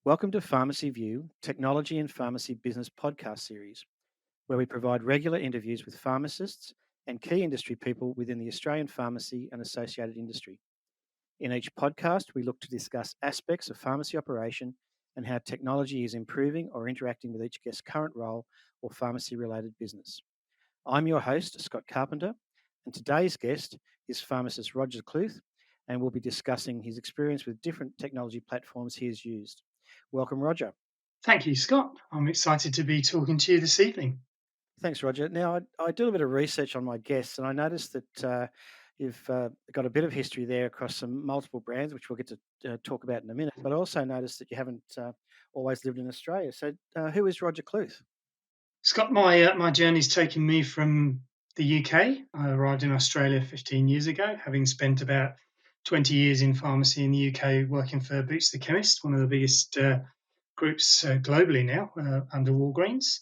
Welcome to Pharmacy View, Technology and Pharmacy Business podcast series, where we provide regular interviews with pharmacists and key industry people within the Australian pharmacy and associated industry. In each podcast, we look to discuss aspects of pharmacy operation and how technology is improving or interacting with each guest's current role or pharmacy related business. I'm your host, Scott Carpenter, and today's guest is Pharmacist Roger Kluth, and we'll be discussing his experience with different technology platforms he has used. Welcome, Roger. Thank you, Scott. I'm excited to be talking to you this evening. Thanks, Roger. Now, I do a bit of research on my guests, and I noticed that you've got a bit of history there across some multiple brands, which we'll get to talk about in a minute. But I also noticed that you haven't always lived in Australia. So, who is Roger Kluth? Scott, my journey's taken me from the UK. I arrived in Australia 15 years ago, having spent about 20 years in pharmacy in the UK, working for Boots the Chemists, one of the biggest groups globally now under Walgreens.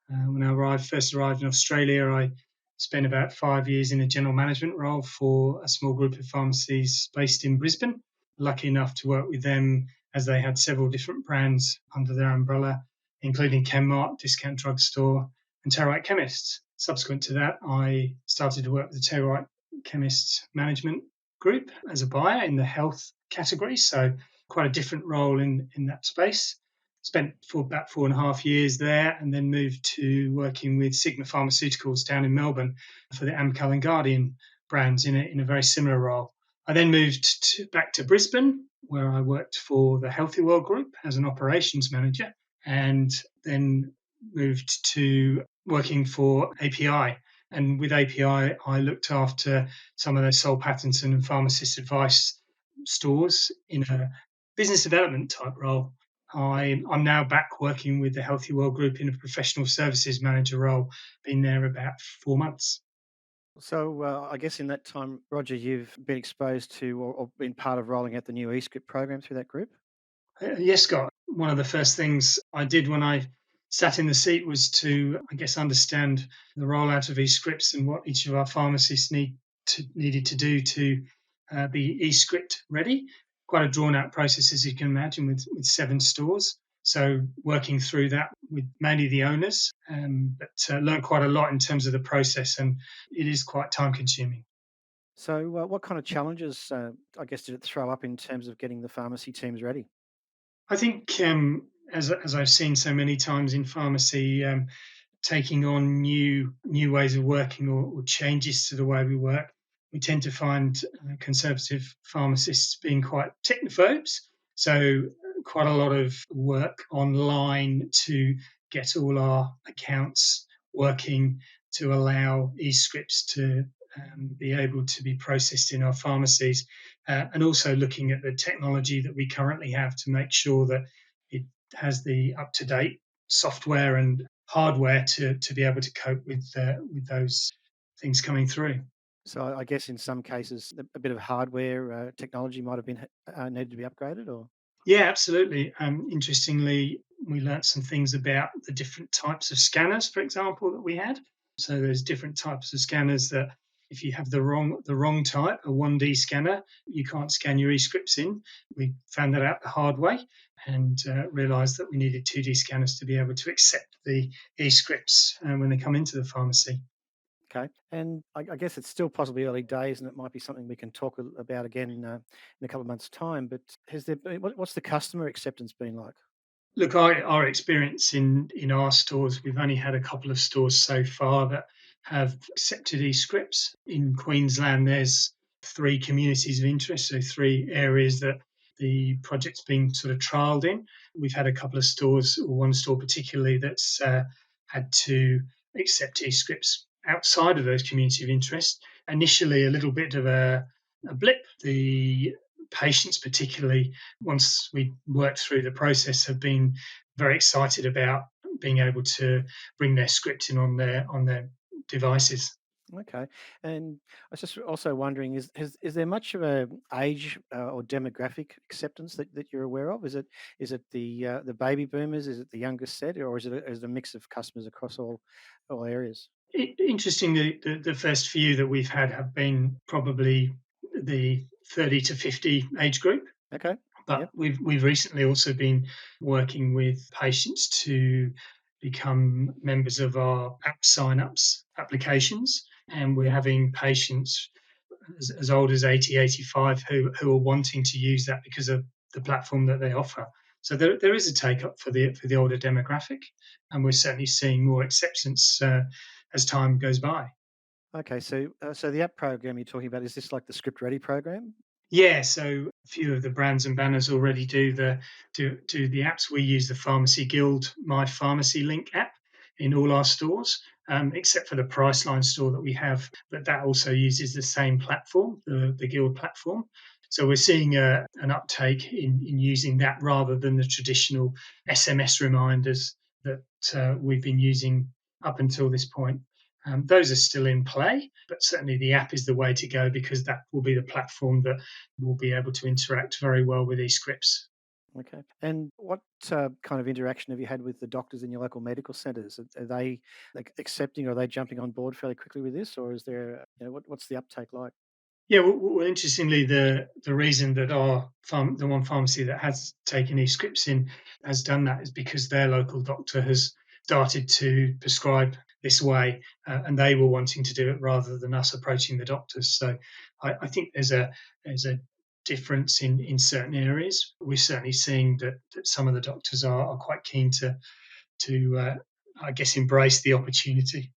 When I first arrived in Australia, I spent about 5 years in a general management role for a small group of pharmacies based in Brisbane. Lucky enough to work with them as they had several different brands under their umbrella, including Chemmart, Discount Drugstore, and White Chemists. Subsequent to that, I started to work with the White Chemists Management Group as a buyer in the health category, so quite a different role in that space. Spent for about 4.5 years there, and then moved to working with Sigma Pharmaceuticals down in Melbourne for the Amcal and Guardian brands in a very similar role. I then moved back to Brisbane, where I worked for the Healthyworld Group as an operations manager, and then moved to working for API. And with API, I looked after some of the Soul Pattinson Pharmacist Advice stores in a business development type role. I'm now back working with the Healthyworld Group in a professional services manager role, been there about 4 months. So, I guess in that time, Roger, you've been exposed to or been part of rolling out the new Escript program through that group. Yes, Scott. One of the first things I did when I sat in the seat was to, I guess, understand the rollout of e-scripts and what each of our pharmacists needed to do to be e-script ready. Quite a drawn-out process, as you can imagine, with 7 stores. So working through that with mainly the owners, but learned quite a lot in terms of the process, and it is quite time-consuming. So, what kind of challenges, I guess, did it throw up in terms of getting the pharmacy teams ready? I think, as I've seen so many times in pharmacy, taking on new ways of working or changes to the way we work, we tend to find conservative pharmacists being quite technophobes. So quite a lot of work online to get all our accounts working to allow e-scripts to be able to be processed in our pharmacies, and also looking at the technology that we currently have to make sure that it has the up-to-date software and hardware to be able to cope with those things coming through. So, I guess in some cases, a bit of hardware technology might have been needed to be upgraded, or Yeah, absolutely. Interestingly, we learnt some things about the different types of scanners, for example, that we had. So there's different types of scanners that if you have the wrong type, a 1D scanner, you can't scan your e-scripts in. We found that out the hard way and realised that we needed 2D scanners to be able to accept the e-scripts when they come into the pharmacy. okay. And I guess it's still possibly early days, and it might be something we can talk about again in a couple of months' time. But has there been, what's the customer acceptance been like? Look, our experience in our stores, we've only had a couple of stores so far that have accepted e-scripts. In Queensland, there's 3 communities of interest, so 3 areas that the project's been sort of trialled in. We've had a couple of stores, or one store particularly, that's had to accept e-scripts outside of those community of interest. Initially, a little bit of a blip. The patients, particularly once we worked through the process, have been very excited about being able to bring their script in on their devices. Okay. And I was just also wondering, is there much of a age or demographic acceptance that you're aware of? Is it the baby boomers? Is it the youngest set, or is it a mix of customers across all areas? Interestingly, the first few that we've had have been probably the 30 to 50 age group. Okay. But Yep. we've recently also been working with patients to become members of our app signups applications, and we're Yep. having patients as old as 80, 85 who are wanting to use that because of the platform that they offer. So there is a take up for the older demographic, and we're certainly seeing more acceptance as time goes by. Okay. So the app program you're talking about, is this like the Script Ready program? Yeah, so a few of the brands and banners already do the apps. We use the Pharmacy Guild My Pharmacy Link app in all our stores, except for the Priceline store that we have, but that also uses the same platform, the Guild platform. So we're seeing an uptake in using that rather than the traditional SMS reminders that we've been using up until this point. Those are still in play, but certainly the app is the way to go because that will be the platform that will be able to interact very well with Escripts. Okay. And what kind of interaction have you had with the doctors in your local medical centres? Are they like accepting, or are they jumping on board fairly quickly with this, or is there, what's the uptake like? Yeah, well, interestingly, the reason that the one pharmacy that has taken e-scripts in has done that is because their local doctor has started to prescribe this way, and they were wanting to do it rather than us approaching the doctors. So I think there's a difference in certain areas. We're certainly seeing that some of the doctors are quite keen to I guess embrace the opportunity.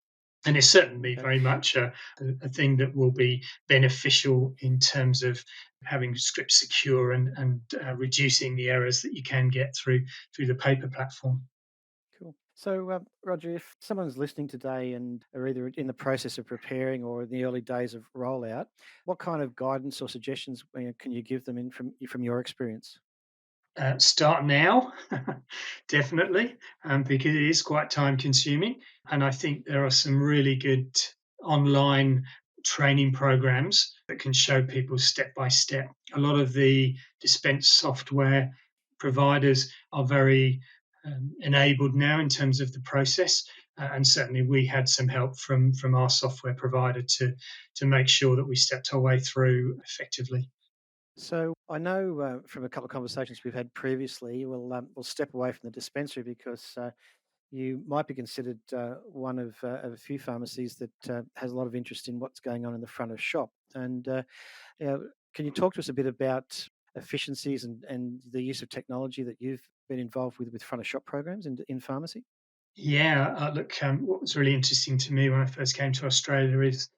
And it's certainly Okay. very much a thing that will be beneficial in terms of having scripts secure and reducing the errors that you can get through the paper platform. Cool. So, Roger, if someone's listening today and are either in the process of preparing or in the early days of rollout, what kind of guidance or suggestions can you give them in from your experience? Start now, definitely, because it is quite time consuming. And I think there are some really good online training programs that can show people step by step. A lot of the dispense software providers are very enabled now in terms of the process. And certainly, we had some help from our software provider to make sure that we stepped our way through effectively. So I know from a couple of conversations we've had previously, we'll step away from the dispensary because you might be considered one of a few pharmacies that has a lot of interest in what's going on in the front of shop. And can you talk to us a bit about efficiencies and the use of technology that you've been involved with front of shop programs in pharmacy? Yeah, look, what was really interesting to me when I first came to Australia is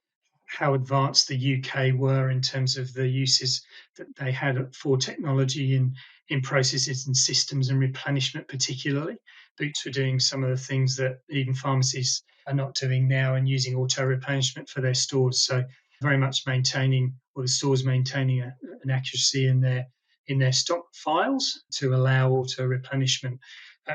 how advanced the UK were in terms of the uses that they had for technology in processes and systems and replenishment, particularly. Boots were doing some of the things that even pharmacies are not doing now and using auto replenishment for their stores. So very much maintaining, or the stores maintaining an accuracy in their stock files to allow auto replenishment.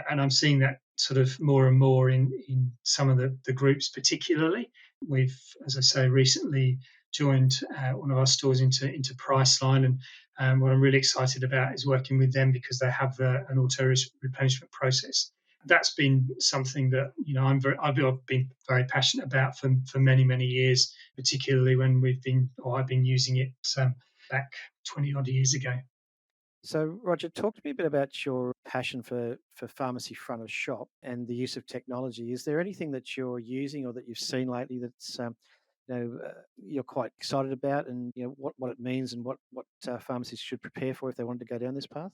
And I'm seeing that sort of more and more in some of the groups, particularly. We've, as I say, recently joined one of our stores into Priceline, and what I'm really excited about is working with them because they have an auto replenishment process. That's been something that I've been very passionate about for many years, particularly when I've been using it back 20 odd years ago. So, Roger, talk to me a bit about your passion for pharmacy front of shop and the use of technology. Is there anything that you're using or that you've seen lately that's you're quite excited about, and what it means and what pharmacists should prepare for if they wanted to go down this path?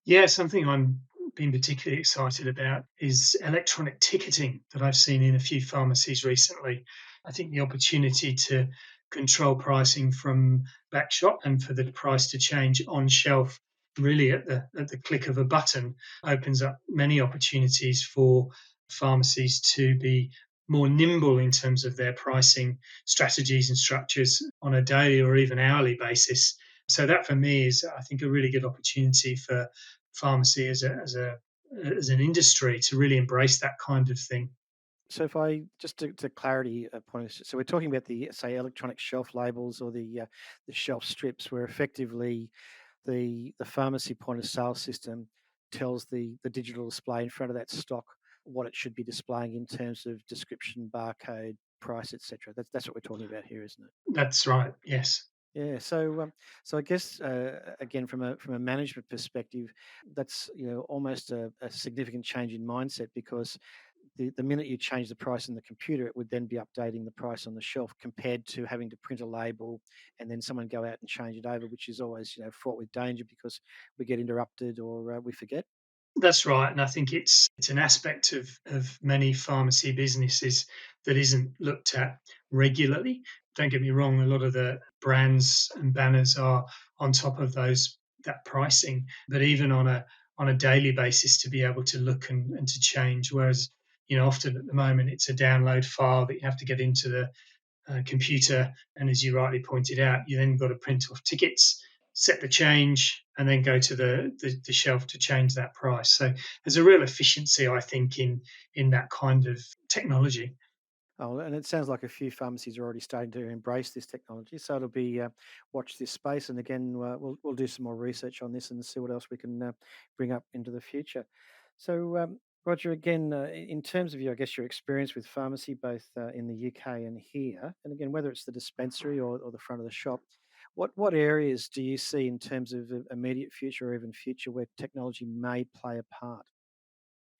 Yeah, something I'm been particularly excited about is electronic ticketing that I've seen in a few pharmacies recently. I think the opportunity to control pricing from back shop and for the price to change on shelf really at the click of a button opens up many opportunities for pharmacies to be more nimble in terms of their pricing strategies and structures on a daily or even hourly basis. So that for me is, I think, a really good opportunity for pharmacy as an industry to really embrace that kind of thing. So, if I just to clarity point, so we're talking about the say electronic shelf labels or the shelf strips, where effectively the pharmacy point of sale system tells the digital display in front of that stock what it should be displaying in terms of description, barcode, price, etc. That's what we're talking about here, isn't it? That's right. Yes. Yeah, so I guess again from a management perspective, that's almost a significant change in mindset because the minute you change the price in the computer, it would then be updating the price on the shelf compared to having to print a label and then someone go out and change it over, which is always fraught with danger because we get interrupted or we forget. That's right, and I think it's an aspect of many pharmacy businesses that isn't looked at regularly. Don't get me wrong, a lot of the brands and banners are on top of those that pricing, but even on a daily basis to be able to look and to change. Whereas, often at the moment it's a download file that you have to get into the computer. And as you rightly pointed out, you then got to print off tickets, set the change, and then go to the shelf to change that price. So there's a real efficiency, I think, in that kind of technology. Oh, and it sounds like a few pharmacies are already starting to embrace this technology. So it'll be watch this space, and again, we'll do some more research on this and see what else we can bring up into the future. So, Roger, again, in terms of I guess your experience with pharmacy, both in the UK and here, and again, whether it's the dispensary or the front of the shop, what areas do you see in terms of immediate future or even future where technology may play a part?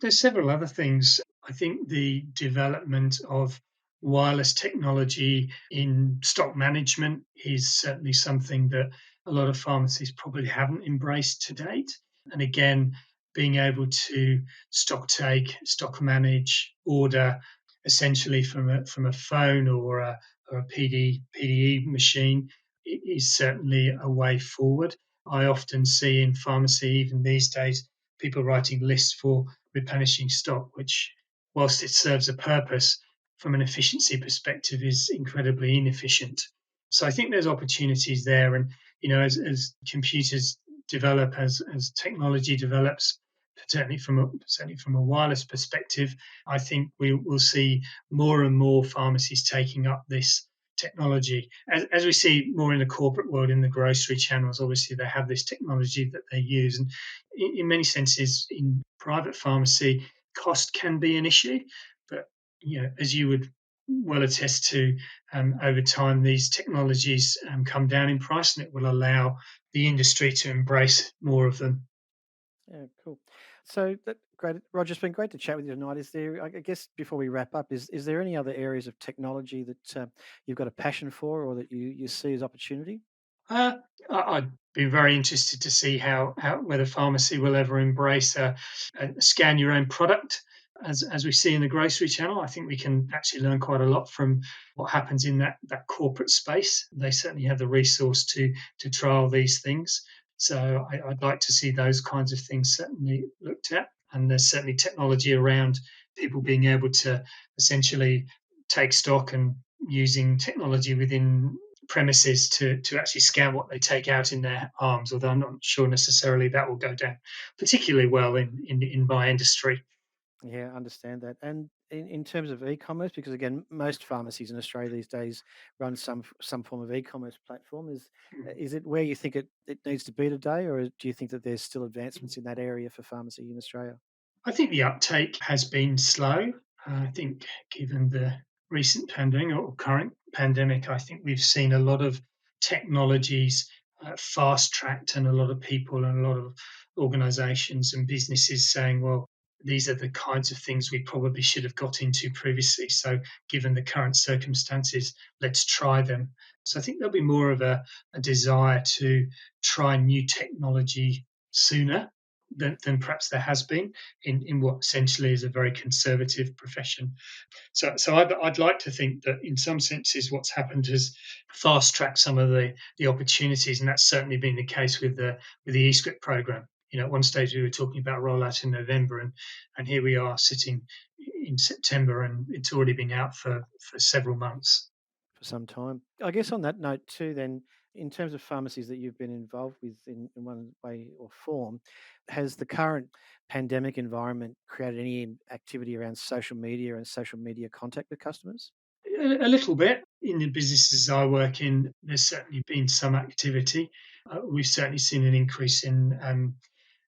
There's several other things. I think the development of wireless technology in stock management is certainly something that a lot of pharmacies probably haven't embraced to date. And again, being able to stock take, stock manage, order essentially from a phone or a PDE machine is certainly a way forward. I often see in pharmacy, even these days, people writing lists for replenishing stock, which, whilst it serves a purpose from an efficiency perspective, is incredibly inefficient. So I think there's opportunities there, and as computers develop, as technology develops, certainly from a wireless perspective, I think we will see more and more pharmacies taking up this technology. As we see more in the corporate world, in the grocery channels, obviously they have this technology that they use. And in many senses, in private pharmacy, cost can be an issue. But, as you would well attest to, over time, these technologies come down in price and it will allow the industry to embrace more of them. Yeah, cool. So that great, Roger. It's been great to chat with you tonight. Is there, I guess, before we wrap up, is there any other areas of technology that you've got a passion for, or that you see as opportunity? Uh, I'd be very interested to see how whether pharmacy will ever embrace a scan your own product, as we see in the grocery channel. I think we can actually learn quite a lot from what happens in that corporate space. They certainly have the resource to trial these things. So I'd like to see those kinds of things certainly looked at. And there's certainly technology around people being able to essentially take stock and using technology within premises to actually scan what they take out in their arms, although I'm not sure necessarily that will go down particularly well in my industry. Yeah, I understand that. And in terms of e-commerce, because again, most pharmacies in Australia these days run some form of e-commerce platform. Is it where you think it needs to be today, or do you think that there's still advancements in that area for pharmacy in Australia? I think the uptake has been slow. I think given the recent pandemic or current pandemic, I think we've seen a lot of technologies fast tracked, and a lot of people and a lot of organizations and businesses saying, well, these are the kinds of things we probably should have got into previously. So, given the current circumstances, let's try them. So, I think there'll be more of a desire to try new technology sooner than perhaps there has been in what essentially is a very conservative profession. So I'd like to think that in some senses what's happened has fast tracked some of the opportunities, and that's certainly been the case with the Escript program. At one stage we were talking about rollout in November, and here we are sitting in September, and it's already been out for several months. For some time. I guess on that note too, then, in terms of pharmacies that you've been involved with in one way or form, has the current pandemic environment created any activity around social media and social media contact with customers? A little bit in the businesses I work in. There's certainly been some activity. We've certainly seen an increase in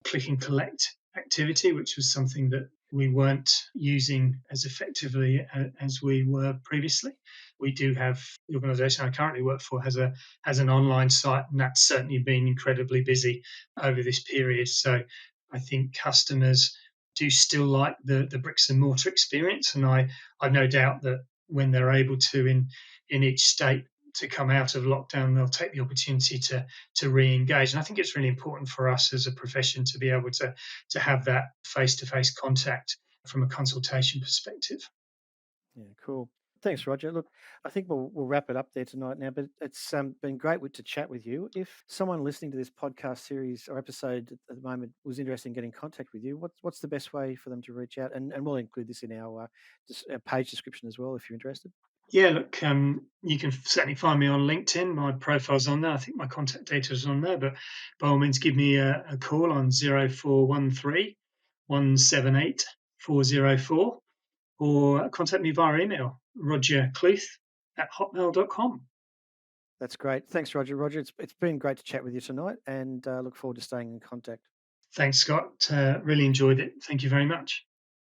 click and collect activity, which was something that we weren't using as effectively as we were previously. We do have the organisation I currently work for has an online site, and that's certainly been incredibly busy over this period. So I think customers do still like the bricks and mortar experience, and I've no doubt that when they're able to in each state to come out of lockdown, they'll take the opportunity to re-engage. And I think it's really important for us as a profession to be able to have that face-to-face contact from a consultation perspective. Yeah, cool. Thanks, Roger. Look, I think we'll wrap it up there tonight now, but it's been great to chat with you. If someone listening to this podcast series or episode at the moment was interested in getting in contact with you, what's the best way for them to reach out? And we'll include this in our page description as well if you're interested. Yeah, look, you can certainly find me on LinkedIn. My profile's on there. I think my contact data is on there, but by all means, give me a call on 0413 178 404 or contact me via email, rogerkluth@hotmail.com. That's great. Thanks, Roger. Roger, it's been great to chat with you tonight, and look forward to staying in contact. Thanks, Scott. Really enjoyed it. Thank you very much.